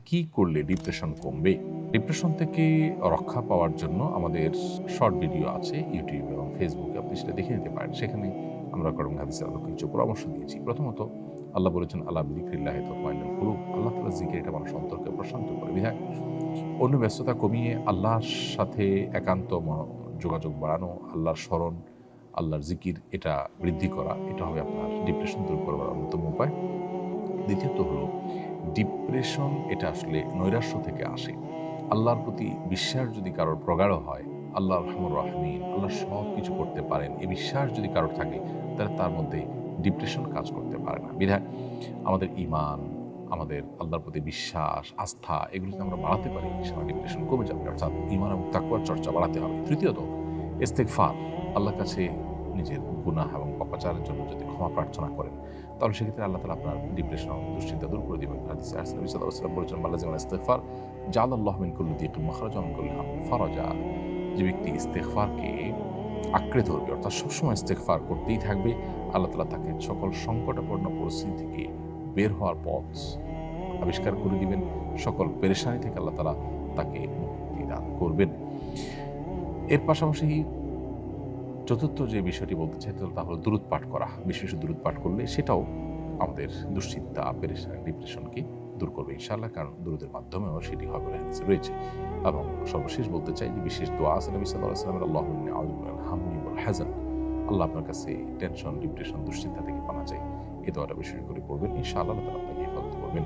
কি করলে ডিপ্রেশন কমবে? ডিপ্রেশন থেকে রক্ষা পাওয়ার জন্য আমাদের শর্ট ভিডিও আছে ইউটিউব এবং ফেসবুকে, আপনি সেটা দেখে নিতে পারেন। সেখানে আমরা কোরআন হাদিসের আলোকে কিছু পরামর্শ দিয়েছি। প্রথমত আল্লাহ বলেছেন, আলা বিযিকরিল্লাহি তাতমাইন্নুল কুলুব। আল্লাহ তাআলার জিকির এটা মানুষের অন্তরকে প্রশান্ত করে। বিধায় অন্য ব্যস্ততা কমিয়ে আল্লাহর সাথে একান্ত যোগাযোগ বাড়ানো, আল্লাহর স্মরণ, আল্লাহর জিকির এটা বৃদ্ধি করা, এটা হবে আপনার ডিপ্রেশন দূর করবার অন্যতম উপায়। দ্বিতীয়ত হলো, ডিপ্রেশন এটা আসলে নৈরাশ্য থেকে আসে। আল্লাহর প্রতি বিশ্বাস যদি কারোর প্রগাঢ় হয়, আল্লাহ রহমান রাহিমিন, আল্লাহ সব কিছু করতে পারেন, এই বিশ্বাস যদি কারোর থাকে, তাহলে তার মধ্যে ডিপ্রেশন কাজ করতে পারে না। বিধায় আমাদের ঈমান, আমাদের আল্লাহর প্রতি বিশ্বাস, আস্থা, এগুলো যদি আমরা বাড়াতে পারি, ইনশাআল্লাহ ডিপ্রেশন কমে যাবে। অর্থাৎ ঈমান এবং তাকওয়ার চর্চা বাড়াতে হবে। তৃতীয়ত ইস্তেগফার, আল্লাহর কাছে নিজের গুনাহ এবং পাপাচারের জন্য যদি ক্ষমা প্রার্থনা করেন, তাহলে সেক্ষেত্রে আল্লাহ তাআলা আপনার ডিপ্রেশন এবং দুশ্চিন্তা দূর করে দিবেন। হাদিসে আসছে, নবী সাল্লাল্লাহু আলাইহি ওয়াসাল্লাম বলেছেন, মান লাযিমাল ইস্তিগফার জাআলাল্লাহু মিন কুল্লি দিকিন মাখরাজা ওয়া মিন কুল্লি হাম্মিন ফারাজা। যে ব্যক্তি ইস্তেগফারকে আঁকড়ে ধরবে, অর্থাৎ সবসময় ইস্তেগফার করতেই থাকবে, আল্লাহ তাআলা তাকে সকল সংকটাপন্ন পরিস্থিতি থেকে বের হওয়ার পথ আবিষ্কার করে দিবেন। সকল পেরেশানি থেকে আল্লাহ তাআলা তাকে মুক্তি দান করবেন। এর পাশাপাশি চতুর্থ যে বিষয়টি বলতে চাই, তা হলো দুরূদ পাঠ করা। বেশি বেশি দুরূদ পাঠ করলে সেটাও আমাদের দুশ্চিন্তা, পেরেশানি, ডিপ্রেশনকে দূর করবে ইনশাআল্লাহ, কারণ দুরূদের মাধ্যমেও সেটি হবে বলে হাদিসে রয়েছে। এবং সর্বশেষ বলতে চাই যে বিশেষ দোয়া আছে নবী সাল্লাল্লাহু আলাইহি ওয়াসাল্লামের, আল্লাহুম্মা ইন্নী আউযু বিকা মিনাল হাম্মি ওয়াল হাযান। আল্লাহ আপনার কাছে টেনশন, ডিপ্রেশন, দুশ্চিন্তা থেকে পানা চাই। এই দোয়াটা বেশি করে পড়বেন, ইনশাআল্লাহ আল্লাহ তাআলা আপনাকে হেফাজত করবেন।